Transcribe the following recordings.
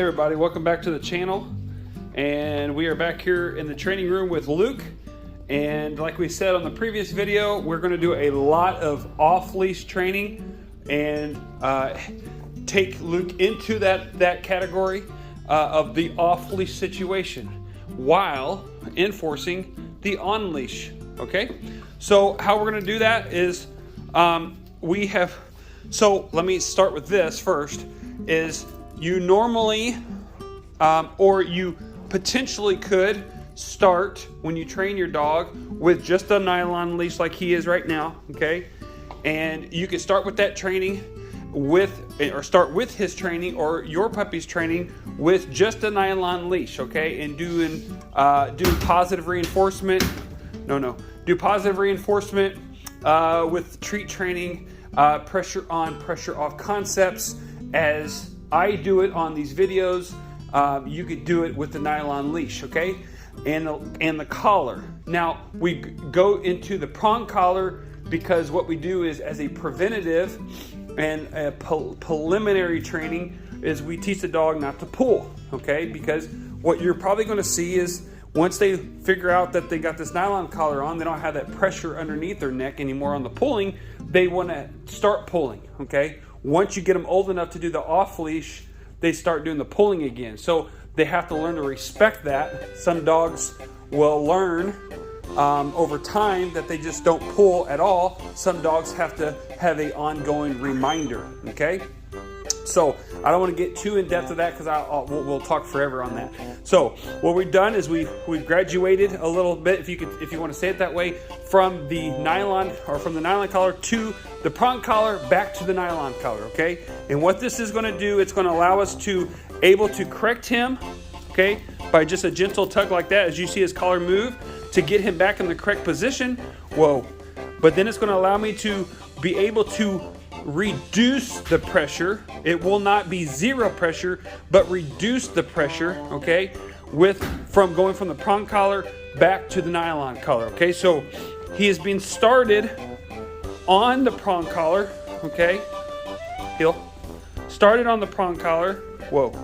Hey everybody, welcome back to the channel. And we are back here in the training room with Luke. And like we said on the previous video, we're going to do a lot of off-leash training and take Luke into that category of the off-leash situation while enforcing the on-leash. Okay, so how we're going to do that is so let me start with this first. Is you normally or you potentially could start when you train your dog with just a nylon leash like he is right now, okay? And you can start with that training start with his training or your puppy's training with just a nylon leash, okay? And do positive reinforcement. Do positive reinforcement with treat training, pressure on, pressure off concepts. As I do it on these videos, you could do it with the nylon leash, okay? And the collar. Now, we go into the prong collar because what we do is, as a preventative and a preliminary training, is we teach the dog not to pull, okay? Because what you're probably going to see is once they figure out that they got this nylon collar on, they don't have that pressure underneath their neck anymore on the pulling, they want to start pulling, okay? Once you get them old enough to do the off-leash, they start doing the pulling again. So they have to learn to respect that. Some dogs will learn over time that they just don't pull at all. Some dogs have to have an ongoing reminder, okay? So I don't want to get too in depth of that because we'll talk forever on that. So what we've done is we've graduated a little bit, if you want to say it that way, from the nylon collar to the prong collar back to the nylon collar, okay? And what this is going to do, it's going to allow us to able to correct him, okay, by just a gentle tug like that as you see his collar move to get him back in the correct position. Whoa. But then it's going to allow me to be able to reduce the pressure. It will not be zero pressure, but reduce the pressure, okay, from going from the prong collar back to the nylon collar, okay? So he has been started on the prong collar, okay? Heel. Started on the prong collar. Whoa.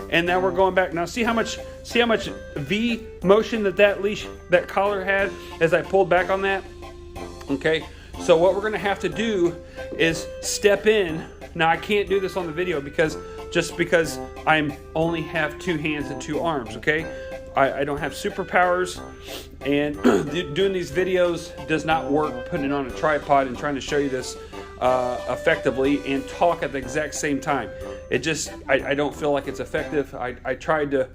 And now we're going back. Now see how much V motion that collar had as I pulled back on that? Okay. So what we're going to have to do is step in. Now I can't do this on the video because I only have 2 hands and 2 arms, okay? I don't have superpowers, and doing these videos does not work putting it on a tripod and trying to show you this effectively and talk at the exact same time. I don't feel like it's effective. I tried to.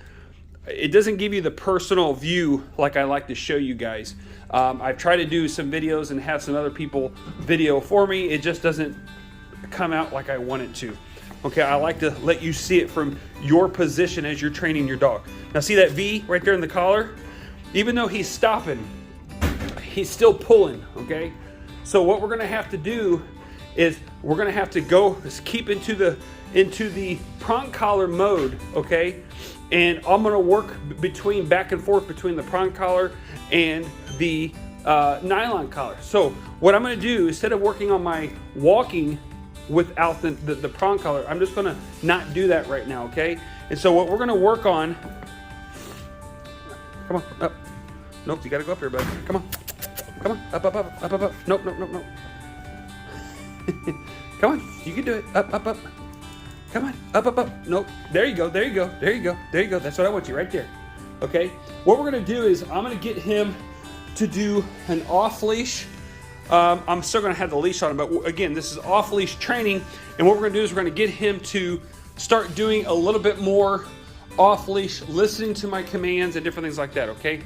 It doesn't give you the personal view like I like to show you guys. I've tried to do some videos and have some other people video for me. It just doesn't come out like I want it to. Okay, I like to let you see it from your position as you're training your dog. Now see that V right there in the collar? Even though he's stopping, he's still pulling, okay? So what we're gonna have to do is we're gonna have to keep into the prong collar mode, okay? And I'm gonna work back and forth between the prong collar and the nylon collar. So what I'm gonna do, instead of working on my walking without the prong collar, I'm just gonna not do that right now, okay? And so what we're gonna work on, come on, up. Nope, you gotta go up here, bud. Come on, up. Nope. Come on, you can do it, up. Come on, up. Nope, there you go. That's what I want you, right there. Okay, what we're gonna do is I'm gonna get him to do an off-leash. I'm still going to have the leash on him, but again, this is off-leash training, and what we're going to do is we're going to get him to start doing a little bit more off-leash, listening to my commands and different things like that, okay?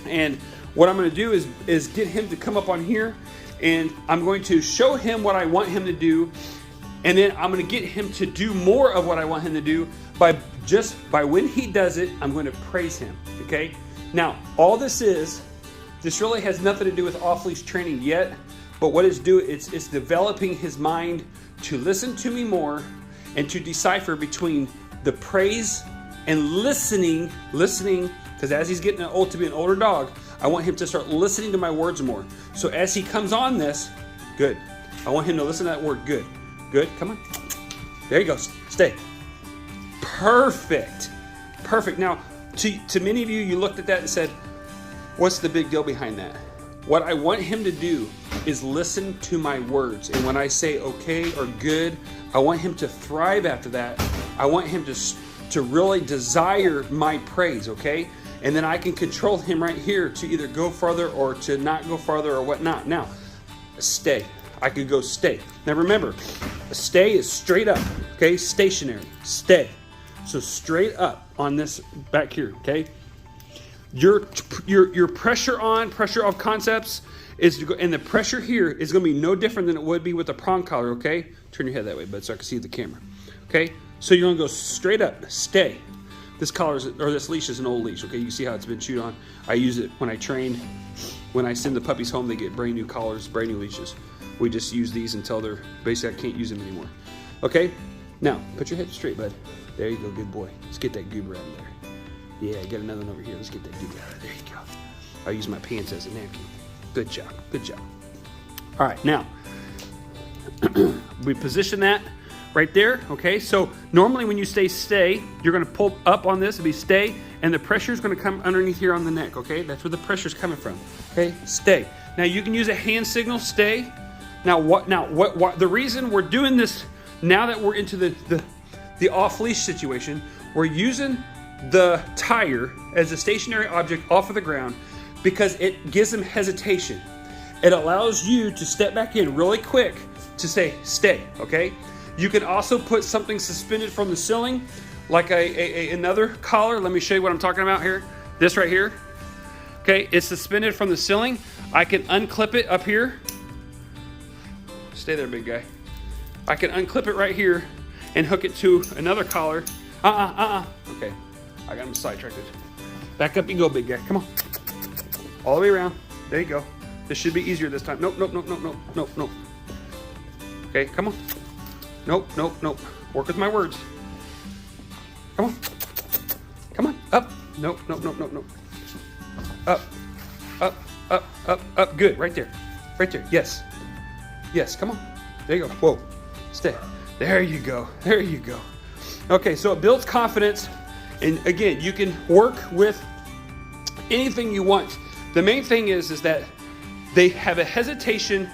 And what I'm going to do is get him to come up on here, and I'm going to show him what I want him to do, and then I'm going to get him to do more of what I want him to do by when he does it, I'm going to praise him, okay? Now, all this really has nothing to do with off-leash training yet, but what it's developing his mind to listen to me more and to decipher between the praise and listening, because as he's getting old to be an older dog, I want him to start listening to my words more. So as he comes on this, good. I want him to listen to that word, good. Come on. There you go. Stay. Perfect. Perfect. Now, to many of you, you looked at that and said, what's the big deal behind that? What I want him to do is listen to my words. And when I say okay or good, I want him to thrive after that. I want him to really desire my praise, okay? And then I can control him right here to either go farther or to not go farther or whatnot. Now, stay. I could go stay. Now remember, a stay is straight up, okay? Stationary, stay. So straight up on this back here, okay? Your pressure off concepts is to go, and the pressure here is going to be no different than it would be with a prong collar, okay? Turn your head that way, bud, so I can see the camera, okay? So you're going to go straight up, stay. This collar this leash is an old leash, okay? You can see how it's been chewed on. I use it when I train. When I send the puppies home, they get brand new collars, brand new leashes. We just use these until they're, basically I can't use them anymore. Okay? Now, put your head straight, bud. There you go, good boy. Let's get that goober out of there. Yeah, get another one over here. Let's get that goober out of there. There you go. I'll use my pants as a napkin. Good job, good job. All right, now, we position that right there, okay? So normally when you stay, you're gonna pull up on this, it'll be stay, and the pressure is gonna come underneath here on the neck, okay? That's where the pressure's coming from, okay? Stay. Now you can use a hand signal, stay. Now what the reason we're doing this, now that we're into the off-leash situation, we're using the tire as a stationary object off of the ground because it gives them hesitation. It allows you to step back in really quick to say, stay, okay? You can also put something suspended from the ceiling, like another collar. Let me show you what I'm talking about here. This right here, okay? It's suspended from the ceiling. I can unclip it up here. Stay there, big guy. I can unclip it right here and hook it to another collar. Okay, I got him sidetracked. Back up you go, big guy. Come on. All the way around. There you go. This should be easier this time. Nope. Okay, come on. Nope. Work with my words. Come on. Come on. Up. Nope. Up. Good. Right there. Yes. Come on. There you go. Whoa. Stay. There you go. Okay, so it builds confidence. And again, you can work with anything you want. The main thing is that they have a hesitation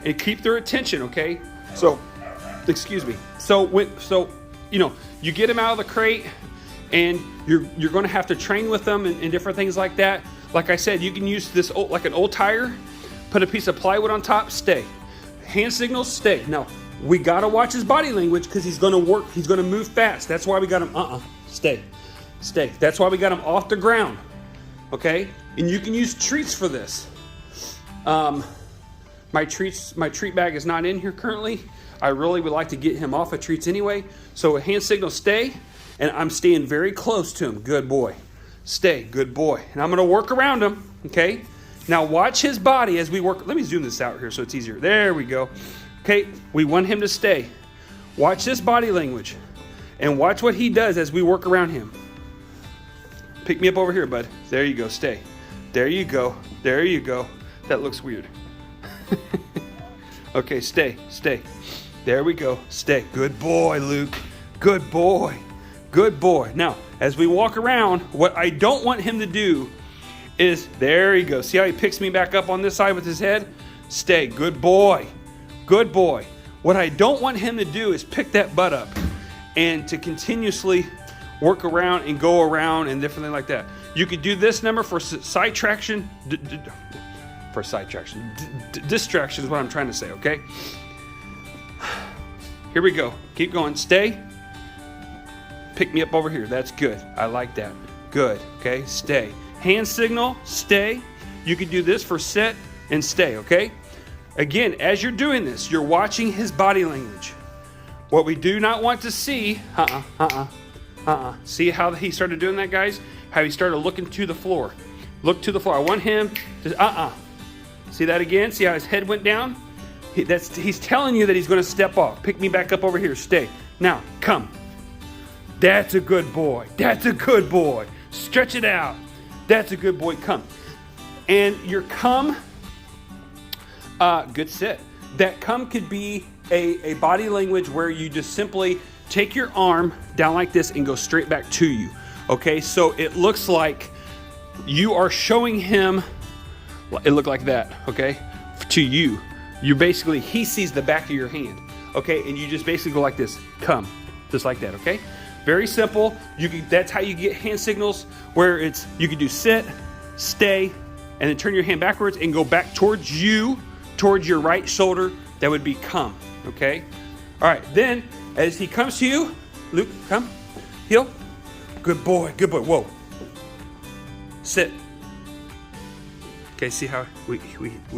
and keep their attention, okay? So, excuse me. So you know, you get them out of the crate and you're going to have to train with them and different things like that. Like I said, you can use this like an old tire, put a piece of plywood on top, stay. Hand signals, stay. Now, we got to watch his body language because he's going to work. He's going to move fast. That's why we got him, stay. That's why we got him off the ground, okay? And you can use treats for this. My treat bag is not in here currently. I really would like to get him off of treats anyway. So a hand signal, stay, and I'm staying very close to him. Good boy. Stay, good boy. And I'm going to work around him, okay? Now watch his body as we work. Let me zoom this out here so it's easier. There we go. Okay, we want him to stay. Watch this body language and watch what he does as we work around him. Pick me up over here, bud. There you go, stay. There you go. That looks weird. Okay, stay. There we go, stay. Good boy, Luke. Good boy. Now, as we walk around, what I don't want him to do is, there he goes. See how he picks me back up on this side with his head? Stay, good boy. What I don't want him to do is pick that butt up and to continuously work around and go around and different things like that. You could do this number for side traction. Distraction is what I'm trying to say, okay? Here we go. Keep going. Stay. Pick me up over here. That's good. I like that. Good. Okay, stay. Hand signal, stay. You could do this for set and stay, okay? Again, as you're doing this, you're watching his body language. What we do not want to see, See how he started doing that, guys? How he started looking to the floor. Look to the floor. I want him to, See that again? See how his head went down? He's telling you that he's going to step off. Pick me back up over here. Stay. Now, come. That's a good boy. Stretch it out. That's a good boy. Come. And your come, good sit. That come could be a body language where you just simply take your arm down like this and go straight back to you. Okay, so it looks like you are showing him, it looked like that, okay, to you. You basically, he sees the back of your hand, okay, and you just basically go like this, come, just like that, okay? Very simple. That's how you get hand signals, where you can do sit, stay, and then turn your hand backwards and go back towards you, towards your right shoulder. That would be come, okay? All right, then as he comes to you, Luke, come, heel. Good boy, whoa. Sit. Okay, see how we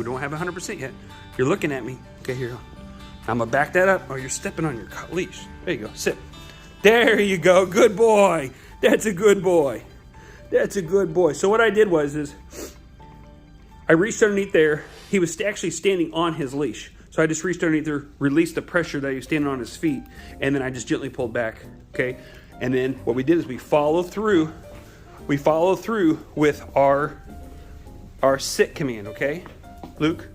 don't have 100% yet. You're looking at me. Okay, here. I'm gonna back that up. Oh, you're stepping on your leash. There you go, sit. There you go, good boy. That's a good boy. That's a good boy. So what I did was I reached underneath there. He was actually standing on his leash. So I just reached underneath there, released the pressure that he was standing on his feet, and then I just gently pulled back, okay? And then what we did is we follow through with our sit command, okay? Luke,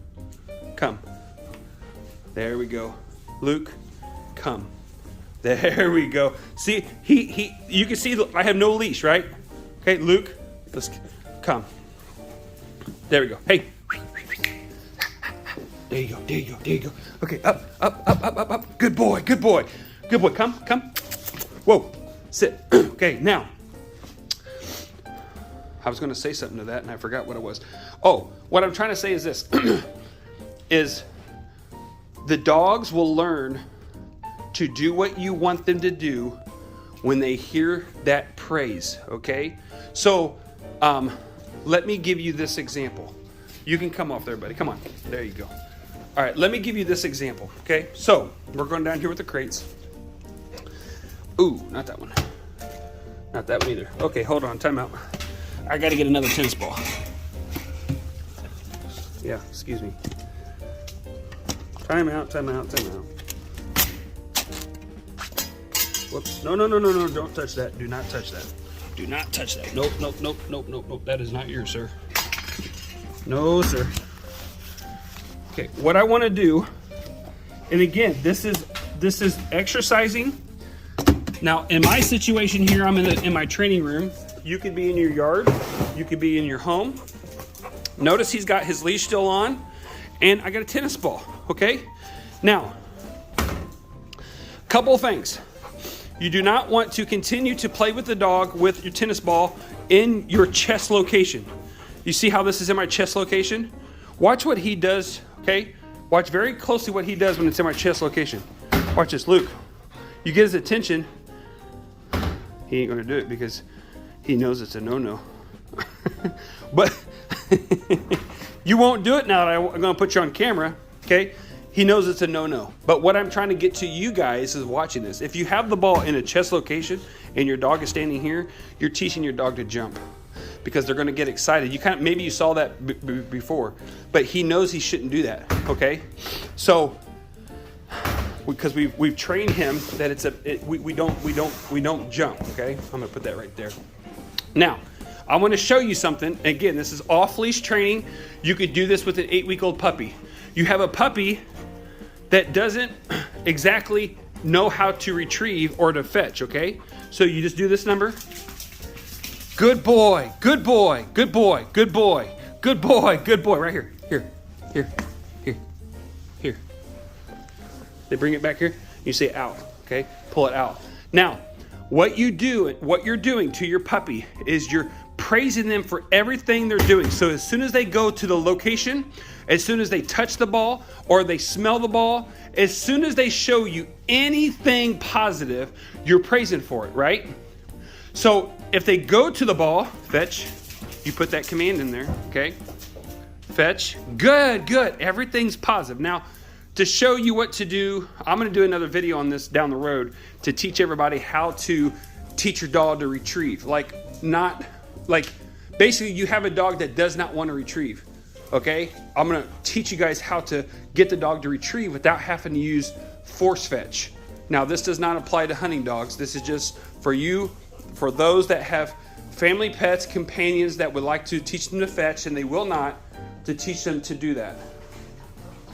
come. There we go. Luke, come. There we go. See, you can see I have no leash, right? Okay, Luke, let's come. There we go. Hey. There you go. Okay, up. Good boy. Come. Whoa, sit. Okay, now, I was gonna say something to that and I forgot what it was. Oh, what I'm trying to say is this, is the dogs will learn to do what you want them to do when they hear that praise, okay? So, let me give you this example. You can come off there, buddy. Come on. There you go. All right, let me give you this example, okay? So, we're going down here with the crates. Ooh, not that one. Not that one either. Okay, hold on, time out. I gotta get another tennis ball. Yeah, excuse me. Time out. Whoops, no, don't touch that. Do not touch that. Do not touch that. Nope. That is not yours, sir. No, sir. Okay, what I want to do, and again, this is exercising. Now, in my situation here, I'm in my training room. You could be in your yard. You could be in your home. Notice he's got his leash still on, and I got a tennis ball, okay? Now, couple things. You do not want to continue to play with the dog with your tennis ball in your chest location. You see how this is in my chest location? Watch what he does, okay? Watch very closely what he does when it's in my chest location. Watch this, Luke. You get his attention. He ain't gonna do it because he knows it's a no-no. But you won't do it now that I'm gonna put you on camera, okay? He knows it's a no-no. But what I'm trying to get to you guys is watching this. If you have the ball in a chest location and your dog is standing here, you're teaching your dog to jump because they're going to get excited. Maybe you saw that before, but he knows he shouldn't do that. Okay, so because we've trained him that we don't jump. Okay, I'm going to put that right there. Now, I want to show you something. Again, this is off-leash training. You could do this with an 8-week-old puppy. You have a puppy that doesn't exactly know how to retrieve or to fetch, okay? So you just do this number. Good boy. Right here. They bring it back here. You say out, okay? Pull it out. Now, what you're doing to your puppy is you're praising them for everything they're doing. So as soon as they go to the location, as soon as they touch the ball or they smell the ball, as soon as they show you anything positive, you're praising for it, right? So if they go to the ball, fetch, you put that command in there, okay? Fetch, good. Everything's positive. Now, to show you what to do, I'm going to do another video on this down the road to teach everybody how to teach your dog to retrieve. Basically you have a dog that does not want to retrieve. Okay, I'm going to teach you guys how to get the dog to retrieve without having to use force fetch. Now, this does not apply to hunting dogs. This is just for those that have family pets, companions that would like to teach them to fetch, and they will not, to teach them to do that.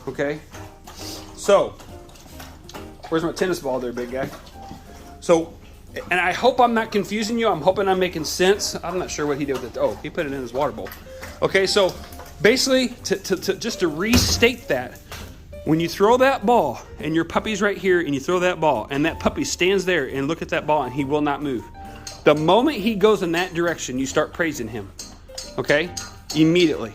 Okay, so where's my tennis ball there, big guy? So, and I hope I'm not confusing you. I'm hoping I'm making sense. I'm not sure what he did with it. Oh, he put it in his water bowl. Okay, so basically, just to restate that, when you throw that ball and your puppy's right here and you throw that ball and that puppy stands there and look at that ball and he will not move. The moment he goes in that direction, you start praising him. Okay? Immediately.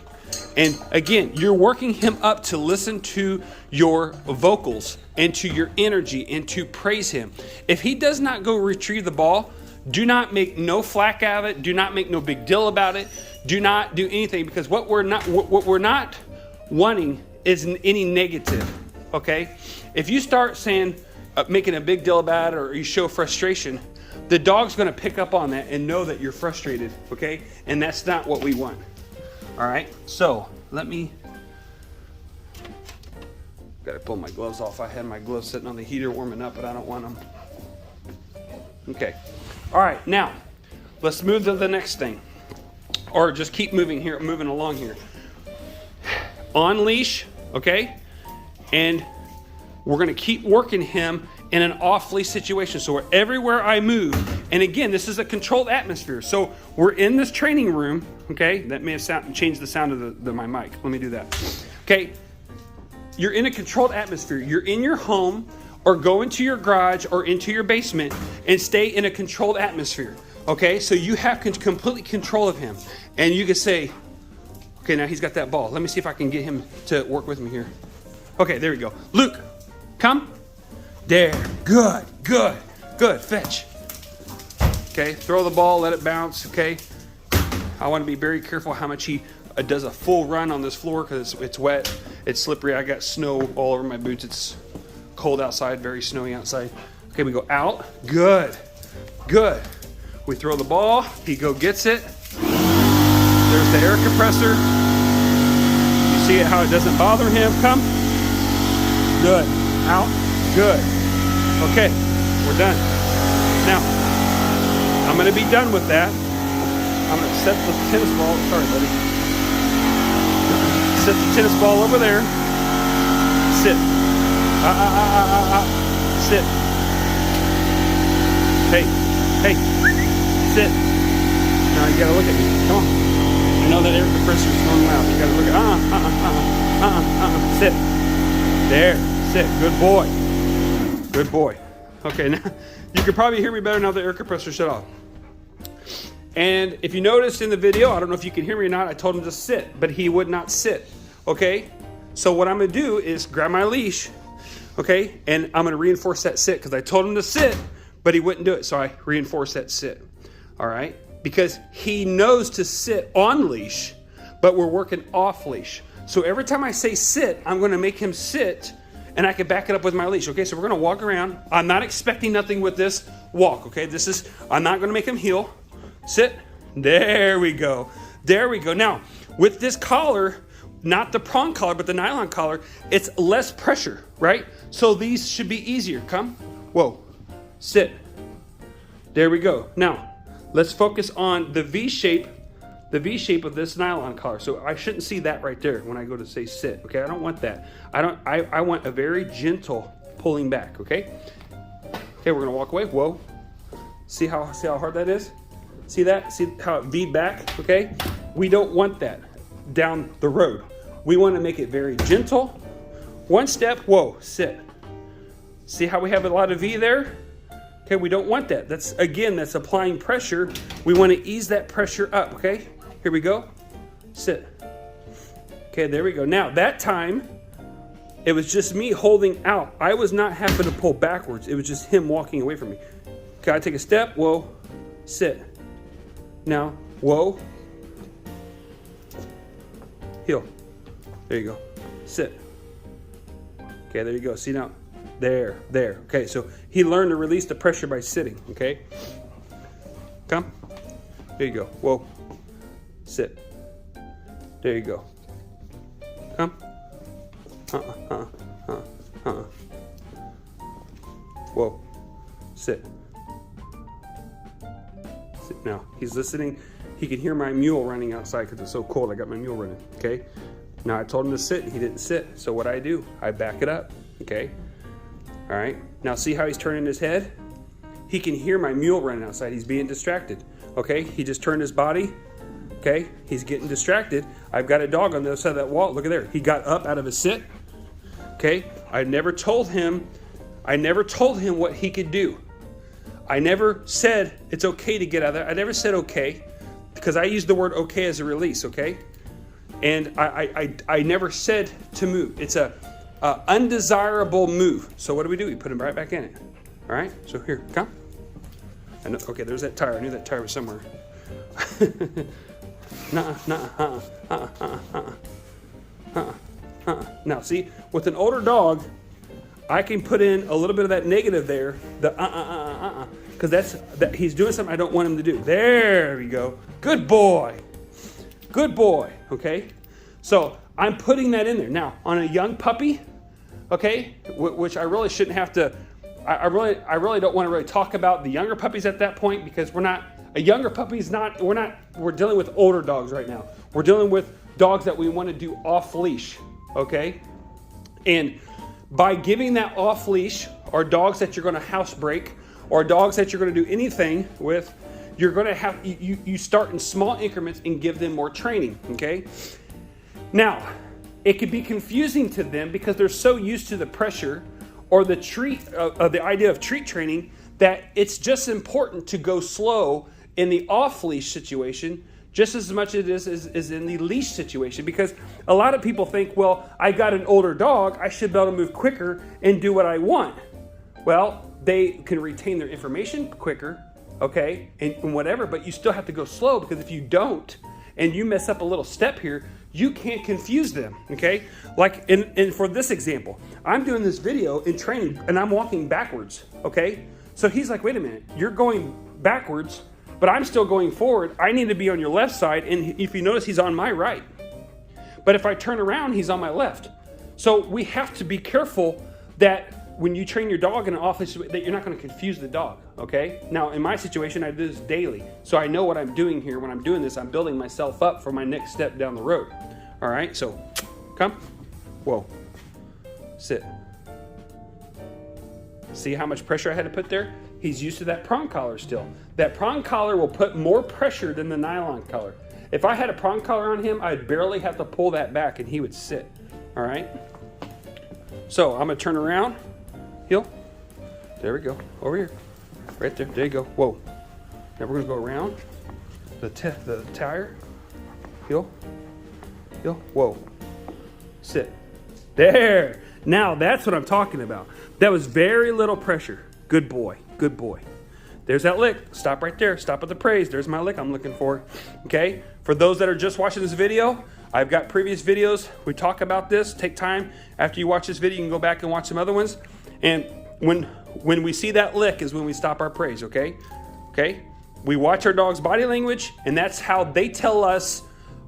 And again, you're working him up to listen to your vocals and to your energy and to praise him. If he does not go retrieve the ball, do not make no flack out of it. Do not make no big deal about it. Do not do anything, because what we're not wanting is any negative. Okay? If you start saying, making a big deal about it, or you show frustration, the dog's going to pick up on that and know that you're frustrated. Okay? And that's not what we want. All right, so let me, gotta pull my gloves off. I had my gloves sitting on the heater warming up, but I don't want them. Okay, all right, now let's move to the next thing, or just keep moving here, moving along here. On leash, okay, and we're gonna keep working him in an off-leash situation. So everywhere I move, and again, this is a controlled atmosphere. So we're in this training room, okay? That may have changed the sound of my mic. Let me do that. Okay, you're in a controlled atmosphere. You're in your home, or go into your garage or into your basement and stay in a controlled atmosphere, okay? So you have complete control of him. And you can say, okay, now he's got that ball. Let me see if I can get him to work with me here. Okay, there we go. Luke, come. There, good, good, good, fetch. Okay, throw the ball, let it bounce, okay? I want to be very careful how much he does a full run on this floor, because it's wet, it's slippery. I got snow all over my boots. It's cold outside, very snowy outside. Okay, we go out, good, good. We throw the ball, he gets it. There's the air compressor. You see how it doesn't bother him, come. Good, out, good. Okay, we're done. Now, I'm going to be done with that. I'm going to set the tennis ball. Sorry, buddy. Set the tennis ball over there. Sit. Sit. Hey, hey, sit. Now you got to look at me. Come on. I know that air compressor is going loud. You got to look at. Sit. There. Sit. Good boy. Good boy. Okay, now you can probably hear me better now that the air compressor shut off. And if you noticed in the video, I don't know if you can hear me or not, I told him to sit, but he would not sit. Okay? So what I'm going to do is grab my leash, okay? And I'm going to reinforce that sit, because I told him to sit, but he wouldn't do it. So I reinforce that sit. All right? Because he knows to sit on leash, but we're working off leash. So every time I say sit, I'm going to make him sit, and I can back it up with my leash. Okay, so we're going to walk around. I'm not expecting nothing with this walk, okay? I'm not going to make him heel. Sit. There we go. There we go. Now, with this collar, not the prong collar, but the nylon collar, it's less pressure, right? So these should be easier. Come. Whoa. Sit. There we go. Now, let's focus on the V shape of this nylon collar. So I shouldn't see that right there when I go to say sit. Okay, I don't want that. I want a very gentle pulling back. Okay. Okay, we're gonna walk away. Whoa. See how hard that is? See that? See how it V'd back? Okay. We don't want that down the road. We want to make it very gentle. One step. Whoa. Sit. See how we have a lot of V there? Okay, we don't want that. That's applying pressure. We want to ease that pressure up. Okay. Here we go. Sit. Okay, there we go. Now, that time, it was just me holding out. I was not having to pull backwards. It was just him walking away from me. Okay, I take a step. Whoa. Sit. Now, whoa. Heel. There you go. Sit. Okay, there you go. See now? There. Okay, so he learned to release the pressure by sitting. Okay? Come. There you go. Whoa. Sit. There you go. Come. Whoa. Sit. Sit. Now, he's listening. He can hear my mule running outside because it's so cold. I got my mule running. Okay? Now, I told him to sit, and he didn't sit. So what I do, I back it up. Okay? All right? Now, see how he's turning his head? he can hear my mule running outside. He's being distracted. Okay, he just turned his body. Okay, he's getting distracted. I've got a dog on the other side of that wall. Look at there. He got up out of his sit. Okay, I never told him what he could do. I never said it's okay to get out of there. I never said okay, because I used the word okay as a release, okay? And I never said to move. It's a undesirable move. So what do? We put him right back in it. All right, so here, come. Okay, there's that tire. I knew that tire was somewhere. Now, see, with an older dog, I can put in a little bit of that negative there, because he's doing something I don't want him to do. There we go. Good boy. Good boy. Okay, so I'm putting that in there. Now, on a young puppy, okay, which I really shouldn't have to. I really don't want to really talk about the younger puppies at that point, because we're dealing with older dogs right now. We're dealing with dogs that we want to do off leash, okay? And by giving that off leash, or dogs that you're going to house break, or dogs that you're going to do anything with, you're going to have, you start in small increments and give them more training, okay? Now, it could be confusing to them because they're so used to the pressure or the the idea of treat training, that it's just important to go slow in the off-leash situation just as much as it is in the leash situation. Because a lot of people think, well, I got an older dog, I should be able to move quicker and do what I want. Well, they can retain their information quicker, okay, and whatever, but you still have to go slow, because if you don't, and you mess up a little step here, you can't confuse them, okay? Like, and for this example, I'm doing this video in training, and I'm walking backwards, okay? So he's like, wait a minute, you're going backwards, but I'm still going forward. I need to be on your left side, and if you notice, he's on my right. But if I turn around, he's on my left. So we have to be careful that when you train your dog in an off-leash, that you're not going to confuse the dog, okay? Now, in my situation, I do this daily, so I know what I'm doing here. When I'm doing this, I'm building myself up for my next step down the road. All right, so come. Whoa. Sit. See how much pressure I had to put there? He's used to that prong collar still. That prong collar will put more pressure than the nylon collar. If I had a prong collar on him, I'd barely have to pull that back and he would sit. All right? So I'm going to turn around. Heel. There we go. Over here. Right there. There you go. Whoa. Now we're going to go around the tire. Heel. Heel. Whoa. Sit. There. Now that's what I'm talking about. That was very little pressure. Good boy. Good boy. There's that lick. Stop right there. Stop at the praise. There's my lick I'm looking for. Okay? For those that are just watching this video, I've got previous videos. We talk about this. Take time after you watch this video. You can go back and watch some other ones. And when we see that lick is when we stop our praise, okay? Okay? We watch our dog's body language, and that's how they tell us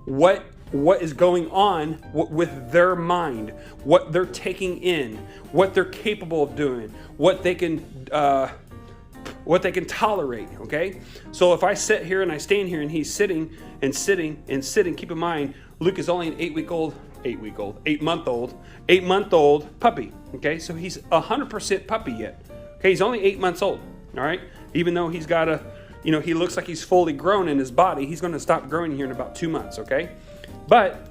what is going on with their mind, what they're taking in, what they're capable of doing, what they can tolerate, okay? So if I sit here and I stand here and he's sitting and sitting and sitting, keep in mind, Luke is only an 8-month-old puppy, okay? So he's 100% puppy yet, okay? He's only 8 months old, all right? Even though he's got he looks like he's fully grown in his body, he's going to stop growing here in about 2 months, okay? But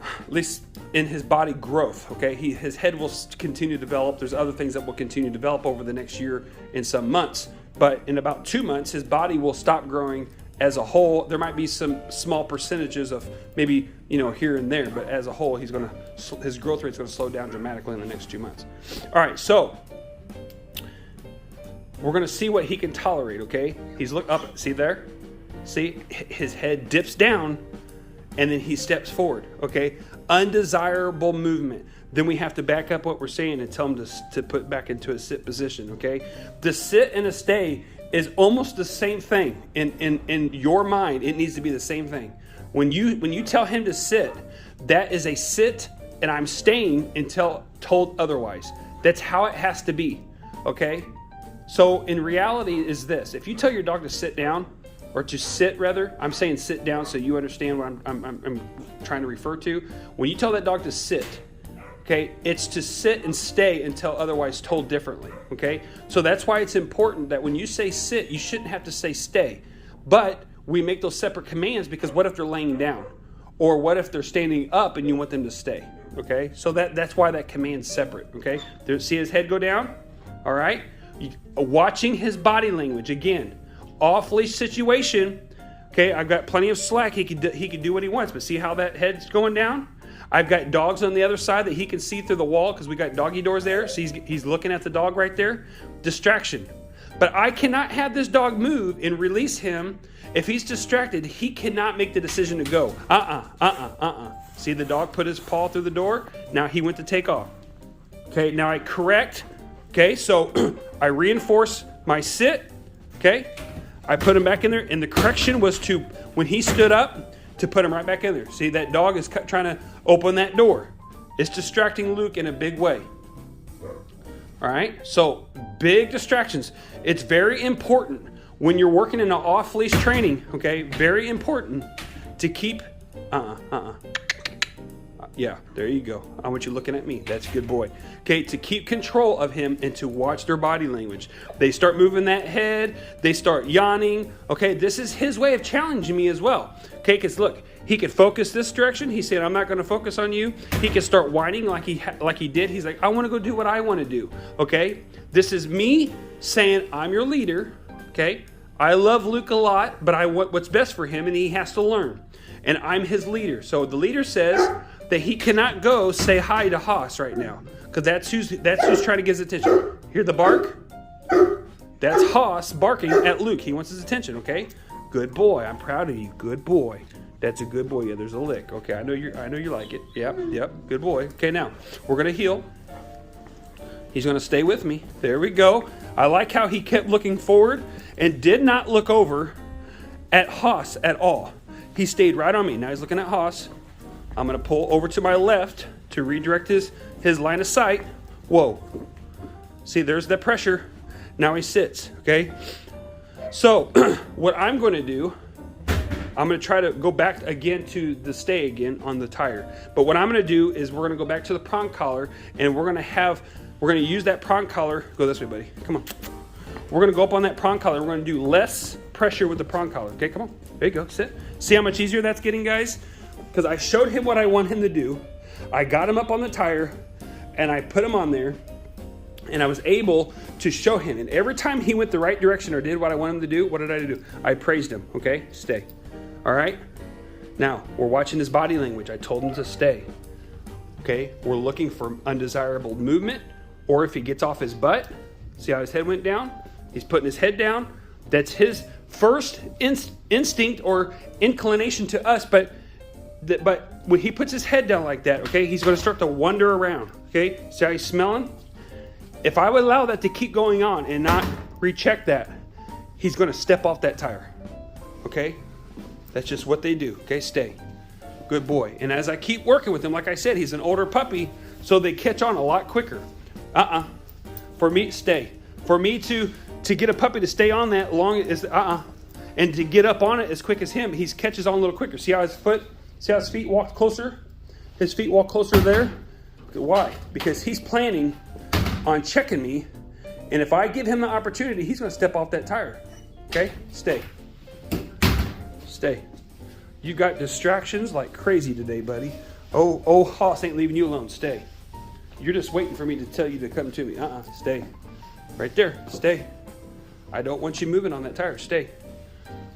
at least in his body growth, okay? His head will continue to develop. There's other things that will continue to develop over the next year in some months. But in about 2 months, his body will stop growing as a whole. There might be some small percentages of maybe, here and there, but as a whole, his growth rate's going to slow down dramatically in the next 2 months. All right, so we're going to see what he can tolerate, okay? He's look up, see there? See, his head dips down, and then he steps forward, okay? Undesirable movement. Then we have to back up what we're saying and tell him to put back into a sit position, okay? The sit and a stay is almost the same thing. In your mind, it needs to be the same thing. When you tell him to sit, that is a sit, and I'm staying until told otherwise. That's how it has to be, okay? So in reality is this. If you tell your dog to sit down, or to sit rather, I'm saying sit down so you understand what I'm trying to refer to. When you tell that dog to sit, Okay, it's to sit and stay until otherwise told differently. Okay, so that's why it's important that when you say sit, you shouldn't have to say stay. But we make those separate commands because what if they're laying down? Or what if they're standing up and you want them to stay? Okay, so that's why that command's separate. Okay, see his head go down? All right, watching his body language again. Off-leash situation. Okay, I've got plenty of slack. He can do what he wants, but see how that head's going down? I've got dogs on the other side that he can see through the wall because we got doggy doors there. So he's looking at the dog right there. Distraction. But I cannot have this dog move and release him. If he's distracted, he cannot make the decision to go. See the dog put his paw through the door? Now he went to take off. Okay, now I correct. Okay, so I reinforce my sit. Okay, I put him back in there. And the correction was to, when he stood up, to put him right back in there. See, that dog is trying to open that door. It's distracting Luke in a big way. All right, so big distractions. It's very important when you're working in an off-leash training, okay, very important to keep, yeah, there you go. I want you looking at me. That's a good boy. Okay, to keep control of him and to watch their body language. They start moving that head. They start yawning. Okay, this is his way of challenging me as well. Okay, because look, he could focus this direction. He said, I'm not going to focus on you. He could start whining like he did. He's like, I want to go do what I want to do. Okay, this is me saying, I'm your leader. Okay, I love Luke a lot, but I want what's best for him, and he has to learn. And I'm his leader. So the leader says that he cannot go say hi to Haas right now, because that's who's trying to get his attention. Hear the bark? That's Haas barking at Luke. He wants his attention. Okay, good boy. I'm proud of you. Good boy. That's a good boy. Yeah, there's a lick. Okay, I know you like it. Yep. Good boy. Okay, now we're gonna heel. He's gonna stay with me. There we go. I like how he kept looking forward and did not look over at Haas at all. He stayed right on me. Now he's looking at Haas. I'm going to pull over to my left to redirect his line of sight. Whoa. See, there's that pressure. Now he sits, okay? So what I'm going to do, I'm going to try to go back again to the stay again on the tire. But what I'm going to do is we're going to go back to the prong collar, and we're going to use that prong collar. Go this way, buddy. Come on. We're going to go up on that prong collar. We're going to do less pressure with the prong collar. Okay, come on. There you go. Sit. See how much easier that's getting, guys? Because I showed him what I want him to do. I got him up on the tire, and I put him on there, and I was able to show him. And every time he went the right direction or did what I wanted him to do, what did I do? I praised him. Okay, stay. All right? Now, we're watching his body language. I told him to stay. Okay, we're looking for undesirable movement, or if he gets off his butt, see how his head went down? He's putting his head down. That's his first instinct or inclination to us, but when he puts his head down like that, okay, he's going to start to wander around. Okay, see how he's smelling? If I would allow that to keep going on and not recheck that, he's going to step off that tire. Okay, that's just what they do. Okay, stay. Good boy. And as I keep working with him, like I said, he's an older puppy, so they catch on a lot quicker. For me, stay. For me to get a puppy to stay on that long is and to get up on it as quick as him, he catches on a little quicker. See how his feet walk closer? His feet walk closer there. Why? Because he's planning on checking me, and if I give him the opportunity, he's going to step off that tire. Okay, stay. Stay. You got distractions like crazy today, buddy. Oh, Hoss ain't leaving you alone. Stay. You're just waiting for me to tell you to come to me. Stay. Right there. Stay. I don't want you moving on that tire. Stay.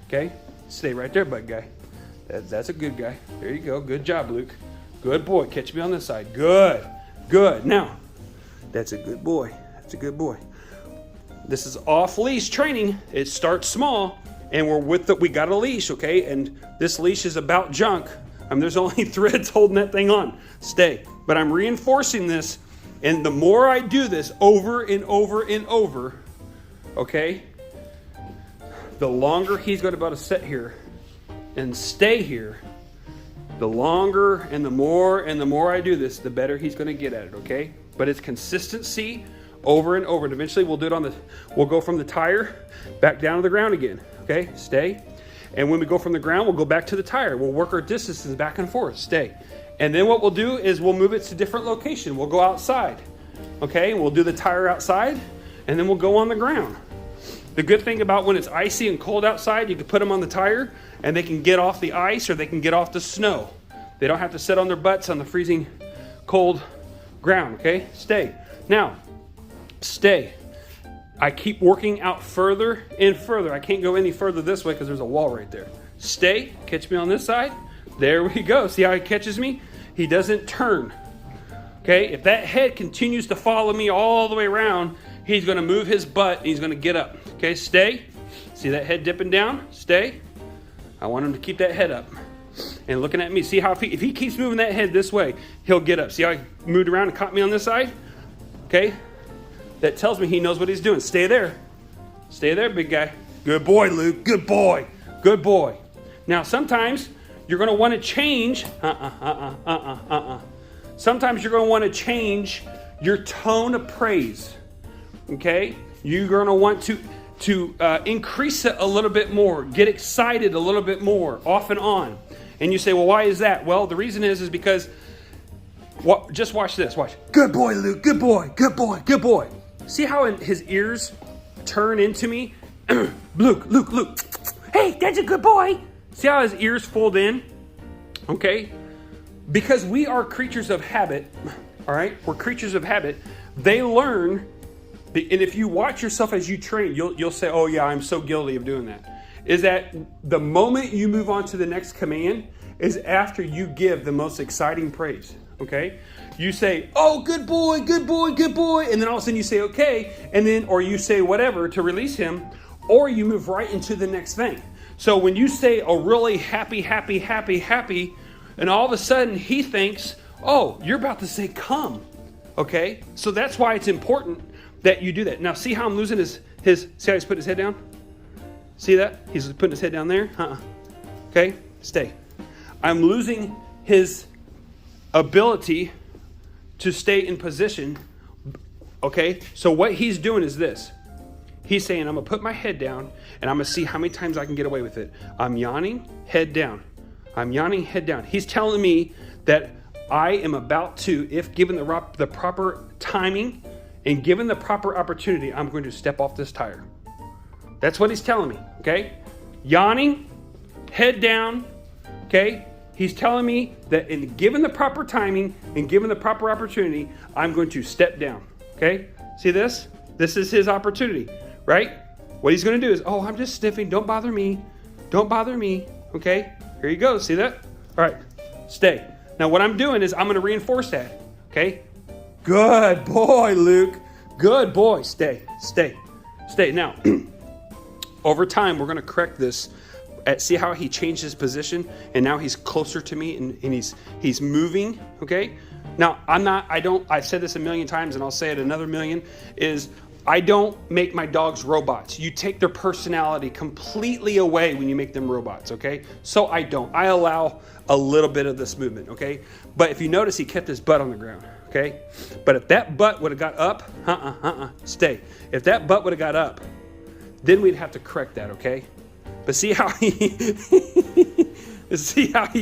Okay? Stay right there, bud guy. That's a good guy. There you go. Good job, Luke. Good boy. Catch me on this side. Good. Good. Now, that's a good boy. That's a good boy. This is off-leash training. It starts small, and we got a leash, okay? And this leash is about junk. There's only threads holding that thing on. Stay. But I'm reinforcing this, and the more I do this over and over and over, okay, the longer he's going to be able to sit here and stay here. The longer and the more I do this, the better he's going to get at it, okay? But it's consistency over and over. And eventually we'll go from the tire back down to the ground again, okay? Stay. And when we go from the ground, we'll go back to the tire. We'll work our distances back and forth. Stay. And then what we'll do is we'll move it to a different location. We'll go outside. Okay, we'll do the tire outside, and then we'll go on the ground. The good thing about when it's icy and cold outside, you can put them on the tire, and they can get off the ice or they can get off the snow. They don't have to sit on their butts on the freezing cold ground, okay? Stay. Now, stay. I keep working out further and further. I can't go any further this way because there's a wall right there. Stay. Catch me on this side. There we go. See how he catches me? He doesn't turn. Okay, if that head continues to follow me all the way around, he's going to move his butt and he's going to get up. Okay, stay. See that head dipping down? Stay. I want him to keep that head up. And looking at me, see how if he keeps moving that head this way, he'll get up. See how he moved around and caught me on this side? Okay, that tells me he knows what he's doing. Stay there. Stay there, big guy. Good boy, Luke. Good boy. Good boy. Now, sometimes you're going to want to change. Sometimes you're going to want to change your tone of praise. Okay? You're going to want to increase it a little bit more. Get excited a little bit more, off and on. And you say, well, why is that? Well, the reason is because, just watch this. Watch. Good boy, Luke. Good boy. Good boy. Good boy. See how his ears turn into me? Luke. Hey, that's a good boy. See how his ears fold in? Okay? Because we are creatures of habit, all right? We're creatures of habit. They learn, and if you watch yourself as you train, you'll say, oh yeah, I'm so guilty of doing that. Is that the moment you move on to the next command is after you give the most exciting praise, okay? You say, oh, good boy, good boy, good boy. And then all of a sudden you say, okay. And then, or you say whatever to release him, or you move right into the next thing. So when you say a really happy, and all of a sudden he thinks, oh, you're about to say come, okay? So that's why it's important that you do that. Now see how I'm losing his see how he's putting his head down? See that? He's putting his head down there? Okay, stay. I'm losing his ability to stay in position, okay? So what he's doing is this. He's saying, I'm gonna put my head down and I'm gonna see how many times I can get away with it. I'm yawning, head down. I'm yawning, head down. He's telling me that I am about to, if given the proper timing and given the proper opportunity, I'm going to step off this tire. That's what he's telling me, okay? Yawning, head down, okay? He's telling me that in given the proper timing and given the proper opportunity, I'm going to step down, okay? See this? This is his opportunity, right? What he's going to do is, oh, I'm just sniffing. Don't bother me. Don't bother me, okay? Here you go. See that? All right. Stay. Now, what I'm doing is I'm going to reinforce that. Okay? Good boy, Luke. Good boy. Stay. Stay. Stay. Now, over time, we're going to correct this. See how he changed his position, and now he's closer to me, and he's moving. Okay? Now, I've said this a million times, and I'll say it another million, is I don't make my dogs robots. You take their personality completely away when you make them robots, okay? So I don't. I allow a little bit of this movement, okay? But if you notice, he kept his butt on the ground, okay? But if that butt would have got up, stay. If that butt would have got up, then we'd have to correct that, okay? But see how he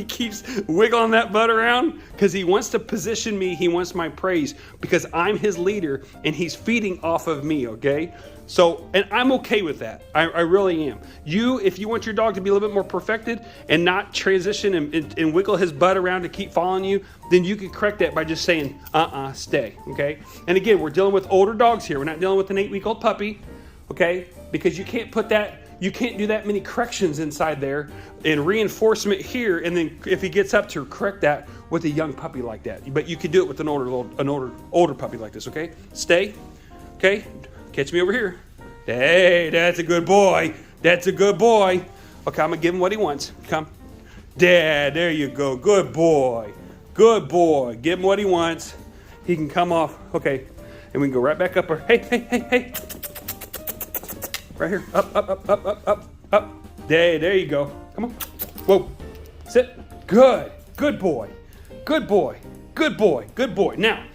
keeps wiggling that butt around? Because he wants to position me. He wants my praise because I'm his leader and he's feeding off of me, okay? So, and I'm okay with that. I really am. If you want your dog to be a little bit more perfected and not transition and wiggle his butt around to keep following you, then you can correct that by just saying, stay, okay? And again, we're dealing with older dogs here. We're not dealing with an 8-week-old puppy, okay? Because you can't do that many corrections inside there and reinforcement here, and then if he gets up to correct that with a young puppy like that. But you could do it with an older puppy like this, okay? Stay, okay? Catch me over here. Hey, that's a good boy. That's a good boy. Okay, I'm gonna give him what he wants. Come. Dad, there you go. Good boy. Good boy. Give him what he wants. He can come off. Okay, and we can go right back up. Hey. Right here. Up. There you go. Come on. Whoa. Sit. Good. Good boy. Now,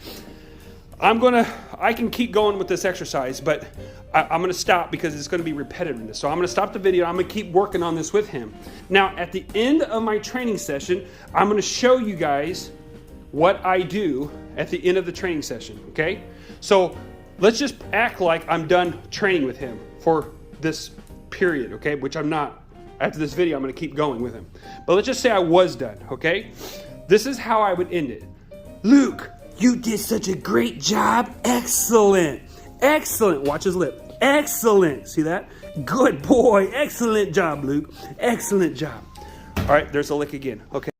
I can keep going with this exercise, but I'm going to stop because it's going to be repetitiveness. So I'm going to stop the video. I'm going to keep working on this with him. Now, at the end of my training session, I'm going to show you guys what I do at the end of the training session, okay? So let's just act like I'm done training with him for this period, okay? Which I'm not. After this video, I'm going to keep going with him. But let's just say I was done, okay? This is how I would end it. Luke, you did such a great job. Excellent. Excellent. Watch his lip. Excellent. See that? Good boy. Excellent job, Luke. Excellent job. All right, there's a lick again. Okay.